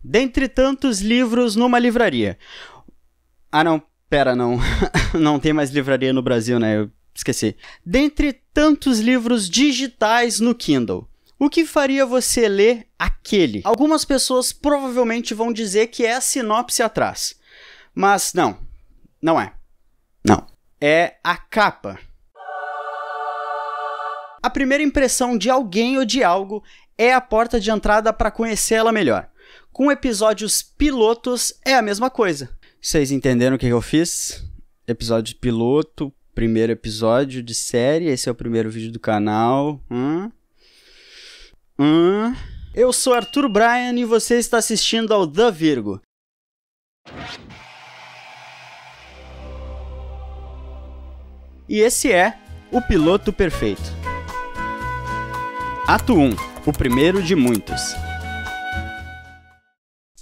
Dentre tantos livros numa livraria. Ah, não, pera, não. Não tem mais livraria no Brasil, né? Eu esqueci. Dentre tantos livros digitais no Kindle, o que faria você ler aquele? Algumas pessoas provavelmente vão dizer que é a sinopse atrás. Mas não, não é. Não. É a capa. A primeira impressão de alguém ou de algo é a porta de entrada para conhecê-la melhor. Com episódios pilotos é a mesma coisa. Vocês entenderam o que eu fiz? Episódio piloto, primeiro episódio de série, esse é o primeiro vídeo do canal. Eu sou Arthur Bryan e você está assistindo ao The Virgo. E esse é o piloto perfeito. Ato 1, o primeiro de muitos.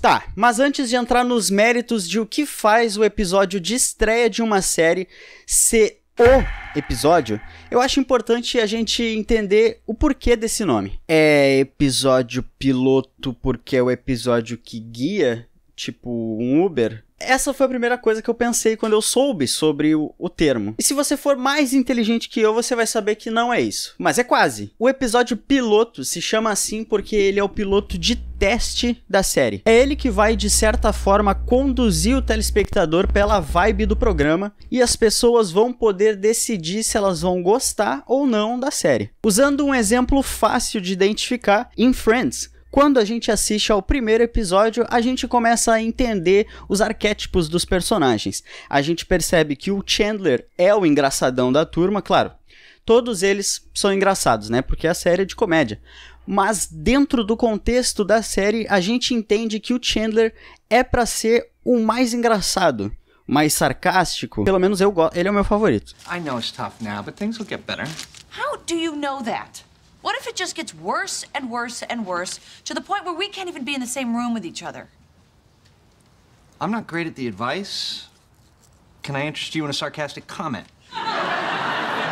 Tá, mas antes de entrar nos méritos de o que faz o episódio de estreia de uma série ser o episódio, eu acho importante a gente entender o porquê desse nome. É episódio piloto porque é o episódio que guia, tipo um Uber? Essa foi a primeira coisa que eu pensei quando eu soube sobre o termo. E se você for mais inteligente que eu, você vai saber que não é isso. Mas é quase. O episódio piloto se chama assim porque ele é o piloto de teste da série. É ele que vai, de certa forma, conduzir o telespectador pela vibe do programa e as pessoas vão poder decidir se elas vão gostar ou não da série. Usando um exemplo fácil de identificar, em Friends, quando a gente assiste ao primeiro episódio, a gente começa a entender os arquétipos dos personagens. A gente percebe que o Chandler é o engraçadão da turma, claro. Todos eles são engraçados, né? Porque a série é de comédia. Mas dentro do contexto da série, a gente entende que o Chandler é pra ser o mais engraçado, mais sarcástico. Pelo menos ele é o meu favorito. I know it's tough now, but things will get better. How do you know that? What if it just gets worse and worse and worse to the point where we can't even be in the same room with each other? I'm not great at the advice. Can I interest you in a sarcastic comment?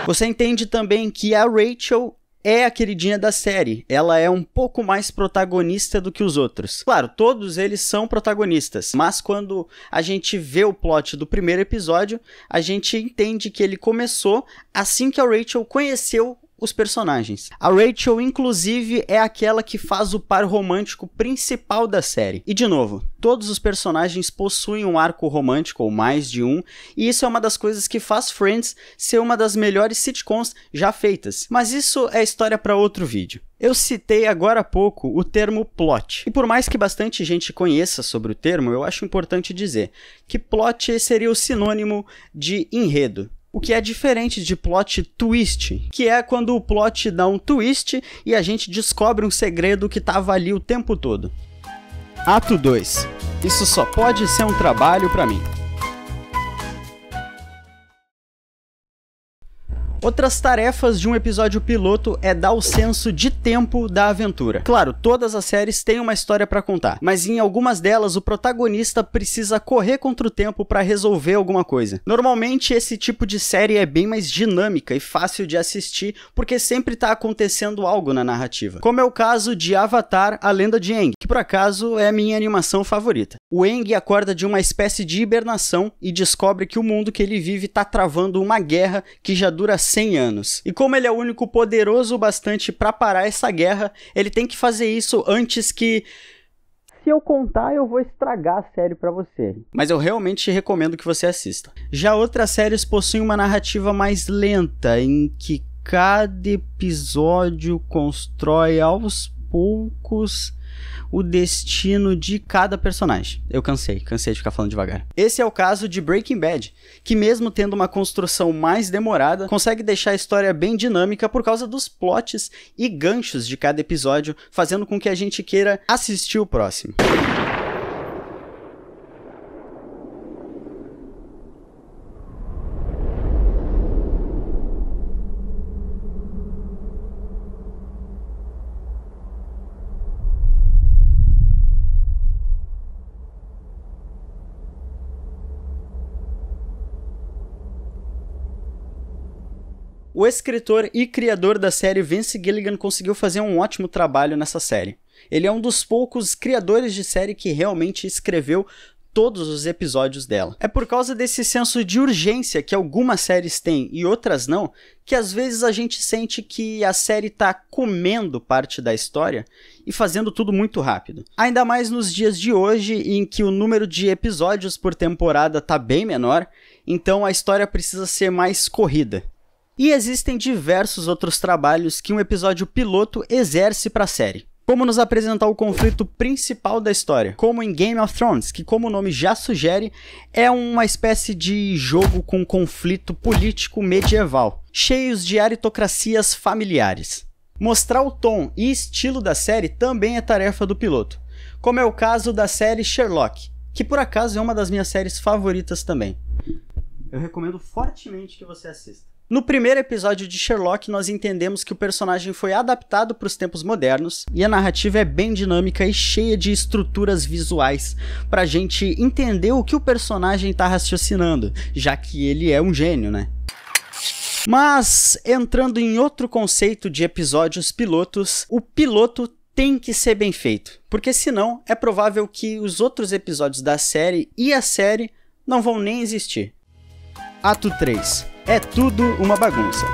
Você entende também que a Rachel é a queridinha da série. Ela é um pouco mais protagonista do que os outros. Claro, todos eles são protagonistas, mas quando a gente vê o plot do primeiro episódio, a gente entende que ele começou assim que a Rachel conheceu os personagens. A Rachel, inclusive, é aquela que faz o par romântico principal da série. E, de novo, todos os personagens possuem um arco romântico, ou mais de um, e isso é uma das coisas que faz Friends ser uma das melhores sitcoms já feitas. Mas isso é história para outro vídeo. Eu citei agora há pouco o termo plot. E por mais que bastante gente conheça sobre o termo, eu acho importante dizer que plot seria o sinônimo de enredo. O que é diferente de plot twist, que é quando o plot dá um twist e a gente descobre um segredo que estava ali o tempo todo. Ato 2. Isso só pode ser um trabalho pra mim. Outras tarefas de um episódio piloto é dar o senso de tempo da aventura. Claro, todas as séries têm uma história para contar, mas em algumas delas o protagonista precisa correr contra o tempo para resolver alguma coisa. Normalmente esse tipo de série é bem mais dinâmica e fácil de assistir porque sempre está acontecendo algo na narrativa. Como é o caso de Avatar: A Lenda de Aang, que por acaso é a minha animação favorita. O Aang acorda de uma espécie de hibernação e descobre que o mundo que ele vive está travando uma guerra que já dura 100 anos. E como ele é o único poderoso bastante para parar essa guerra, ele tem que fazer isso antes que... Se eu contar, eu vou estragar a série pra você. Mas eu realmente recomendo que você assista. Já outras séries possuem uma narrativa mais lenta, em que cada episódio constrói aos poucos o destino de cada personagem. Eu cansei de ficar falando devagar. Esse é o caso de Breaking Bad, que mesmo tendo uma construção mais demorada, consegue deixar a história bem dinâmica por causa dos plots e ganchos de cada episódio, fazendo com que a gente queira assistir o próximo. O escritor e criador da série Vince Gilligan conseguiu fazer um ótimo trabalho nessa série. Ele é um dos poucos criadores de série que realmente escreveu todos os episódios dela. É por causa desse senso de urgência que algumas séries têm e outras não, que às vezes a gente sente que a série tá comendo parte da história e fazendo tudo muito rápido. Ainda mais nos dias de hoje, em que o número de episódios por temporada tá bem menor, então a história precisa ser mais corrida. E existem diversos outros trabalhos que um episódio piloto exerce para a série. Como nos apresentar o conflito principal da história, como em Game of Thrones, que como o nome já sugere, é uma espécie de jogo com conflito político medieval, cheios de aristocracias familiares. Mostrar o tom e estilo da série também é tarefa do piloto, como é o caso da série Sherlock, que por acaso é uma das minhas séries favoritas também. Eu recomendo fortemente que você assista. No primeiro episódio de Sherlock, nós entendemos que o personagem foi adaptado para os tempos modernos e a narrativa é bem dinâmica e cheia de estruturas visuais para a gente entender o que o personagem está raciocinando, já que ele é um gênio, né? Mas, entrando em outro conceito de episódios pilotos, o piloto tem que ser bem feito, porque senão é provável que os outros episódios da série e a série não vão nem existir. Ato 3. É tudo uma bagunça.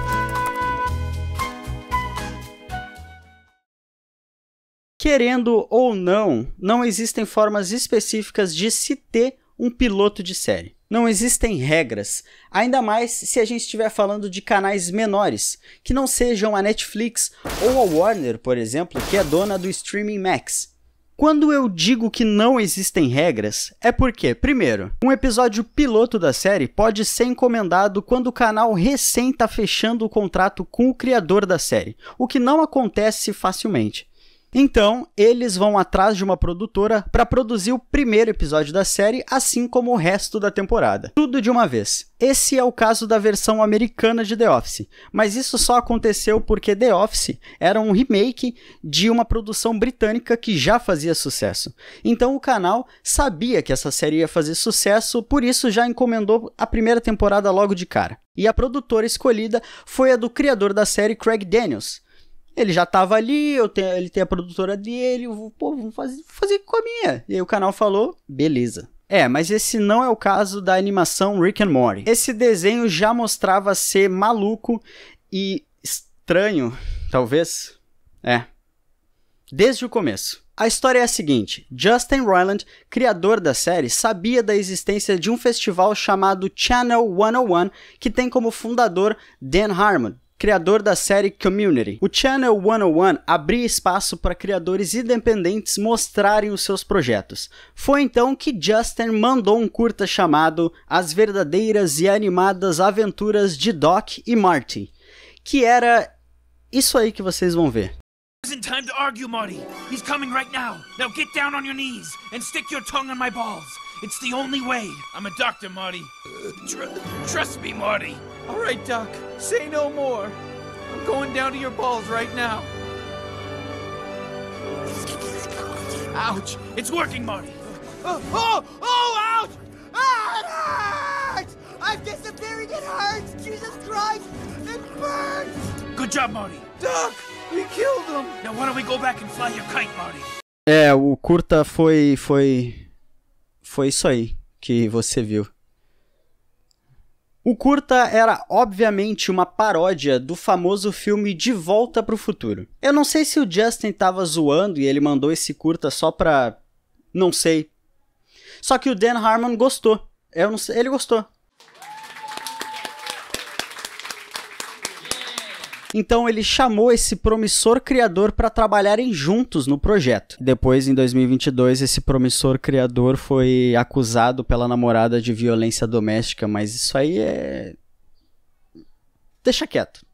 Querendo ou não, não existem formas específicas de se ter um piloto de série. Não existem regras, ainda mais se a gente estiver falando de canais menores, que não sejam a Netflix ou a Warner, por exemplo, que é dona do Streaming Max. Quando eu digo que não existem regras, é porque, primeiro, um episódio piloto da série pode ser encomendado quando o canal recém está fechando o contrato com o criador da série, o que não acontece facilmente. Então, eles vão atrás de uma produtora para produzir o primeiro episódio da série, assim como o resto da temporada. Tudo de uma vez. Esse é o caso da versão americana de The Office, mas isso só aconteceu porque The Office era um remake de uma produção britânica que já fazia sucesso. Então o canal sabia que essa série ia fazer sucesso, por isso já encomendou a primeira temporada logo de cara. E a produtora escolhida foi a do criador da série, Craig Daniels. Ele já tava ali, ele tem a produtora dele, vamos fazer com a minha. E aí o canal falou, beleza. Mas esse não é o caso da animação Rick and Morty. Esse desenho já mostrava ser maluco e estranho, talvez. Desde o começo. A história é a seguinte, Justin Roiland, criador da série, sabia da existência de um festival chamado Channel 101, que tem como fundador Dan Harmon, criador da série Community. O Channel 101 abria espaço para criadores independentes mostrarem os seus projetos. Foi então que Justin mandou um curta chamado As Verdadeiras e Animadas Aventuras de Doc e Marty, que era isso aí que vocês vão ver. Isn't time to argue, Marty. He's coming right now. Now get down on your knees and stick your tongue on my balls. It's the only way. I'm a doctor, Marty. Trust me, Marty. All right, Doc. Say no more. I'm going down to your balls right now. Ouch. It's working, Marty. Oh, ouch! Ah, it hurts! I'm disappearing, it hurts! Jesus Christ! It burns! Good job, Marty. Doc, we killed him! Now why don't we go back and fly your kite, Marty? O curta foi isso aí que você viu. O curta era, obviamente, uma paródia do famoso filme De Volta para o Futuro. Eu não sei se o Justin tava zoando e ele mandou esse curta só pra... não sei. Só que o Dan Harmon gostou. Eu não sei, ele gostou. Então ele chamou esse promissor criador para trabalharem juntos no projeto. Depois, em 2022, esse promissor criador foi acusado pela namorada de violência doméstica, mas isso aí é... Deixa quieto.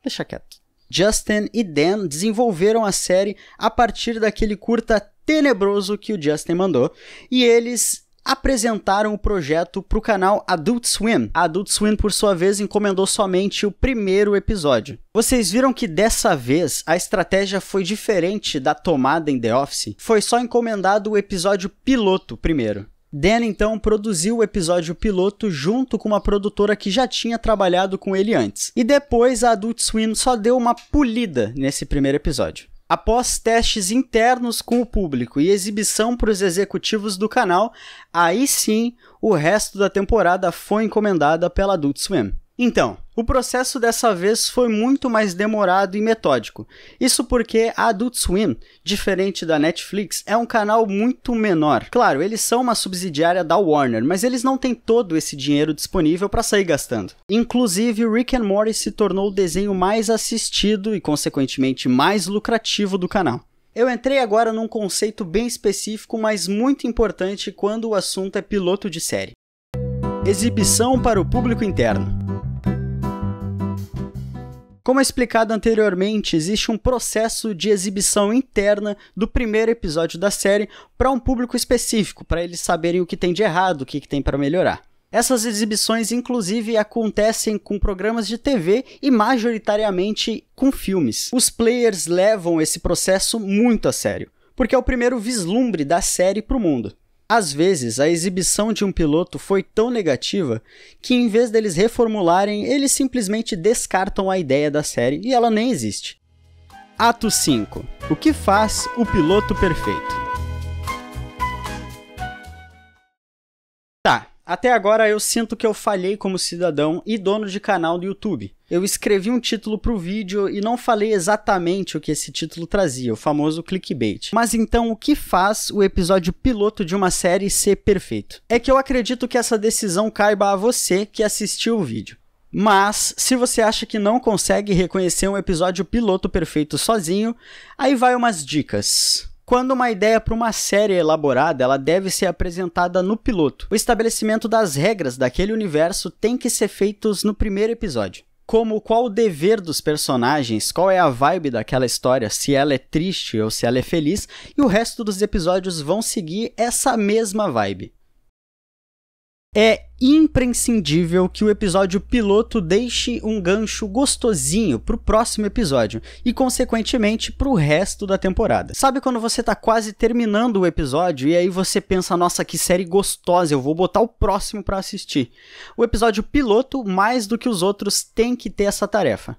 Justin e Dan desenvolveram a série a partir daquele curta tenebroso que o Justin mandou, e eles apresentaram o projeto para o canal Adult Swim. A Adult Swim, por sua vez, encomendou somente o primeiro episódio. Vocês viram que dessa vez a estratégia foi diferente da tomada em The Office? Foi só encomendado o episódio piloto primeiro. Dan então produziu o episódio piloto junto com uma produtora que já tinha trabalhado com ele antes. E depois a Adult Swim só deu uma polida nesse primeiro episódio. Após testes internos com o público e exibição para os executivos do canal, aí sim o resto da temporada foi encomendada pela Adult Swim. Então, o processo dessa vez foi muito mais demorado e metódico. Isso porque a Adult Swim, diferente da Netflix, é um canal muito menor. Claro, eles são uma subsidiária da Warner, mas eles não têm todo esse dinheiro disponível para sair gastando. Inclusive, Rick and Morty se tornou o desenho mais assistido e, consequentemente, mais lucrativo do canal. Eu entrei agora num conceito bem específico, mas muito importante quando o assunto é piloto de série. Exibição para o público interno. Como explicado anteriormente, existe um processo de exibição interna do primeiro episódio da série para um público específico, para eles saberem o que tem de errado, o que tem para melhorar. Essas exibições, inclusive, acontecem com programas de TV e majoritariamente com filmes. Os players levam esse processo muito a sério, porque é o primeiro vislumbre da série para o mundo. Às vezes, a exibição de um piloto foi tão negativa que, em vez deles reformularem, eles simplesmente descartam a ideia da série e ela nem existe. Ato 5. O que faz o piloto perfeito? Tá, até agora eu sinto que eu falhei como cidadão e dono de canal do YouTube. Eu escrevi um título pro vídeo e não falei exatamente o que esse título trazia, o famoso clickbait. Mas então, o que faz o episódio piloto de uma série ser perfeito? É que eu acredito que essa decisão caiba a você que assistiu o vídeo. Mas, se você acha que não consegue reconhecer um episódio piloto perfeito sozinho, aí vai umas dicas. Quando uma ideia para uma série é elaborada, ela deve ser apresentada no piloto. O estabelecimento das regras daquele universo tem que ser feito no primeiro episódio. Como qual o dever dos personagens, qual é a vibe daquela história, se ela é triste ou se ela é feliz, e o resto dos episódios vão seguir essa mesma vibe. É imprescindível que o episódio piloto deixe um gancho gostosinho pro próximo episódio e, consequentemente, pro resto da temporada. Sabe quando você tá quase terminando o episódio e aí você pensa, nossa, que série gostosa, eu vou botar o próximo pra assistir? O episódio piloto, mais do que os outros, tem que ter essa tarefa.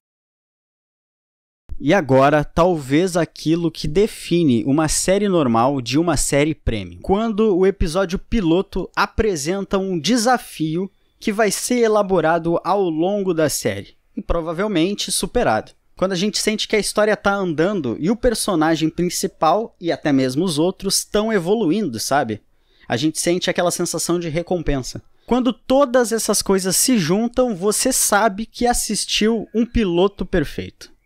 E agora, talvez aquilo que define uma série normal de uma série premium. Quando o episódio piloto apresenta um desafio que vai ser elaborado ao longo da série e provavelmente superado. Quando a gente sente que a história está andando e o personagem principal e até mesmo os outros estão evoluindo, sabe? A gente sente aquela sensação de recompensa. Quando todas essas coisas se juntam, você sabe que assistiu um piloto perfeito.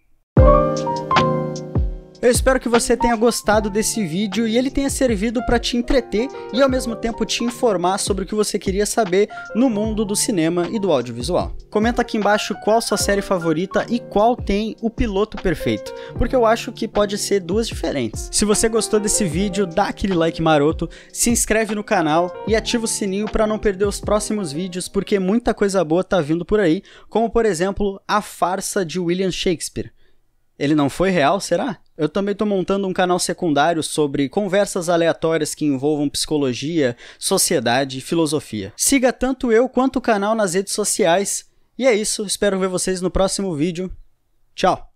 Eu espero que você tenha gostado desse vídeo e ele tenha servido para te entreter e ao mesmo tempo te informar sobre o que você queria saber no mundo do cinema e do audiovisual. Comenta aqui embaixo qual sua série favorita e qual tem o piloto perfeito, porque eu acho que pode ser duas diferentes. Se você gostou desse vídeo, dá aquele like maroto, se inscreve no canal e ativa o sininho para não perder os próximos vídeos, porque muita coisa boa tá vindo por aí, como por exemplo, a farsa de William Shakespeare. Ele não foi real, será? Eu também tô montando um canal secundário sobre conversas aleatórias que envolvam psicologia, sociedade e filosofia. Siga tanto eu quanto o canal nas redes sociais. E é isso, espero ver vocês no próximo vídeo. Tchau!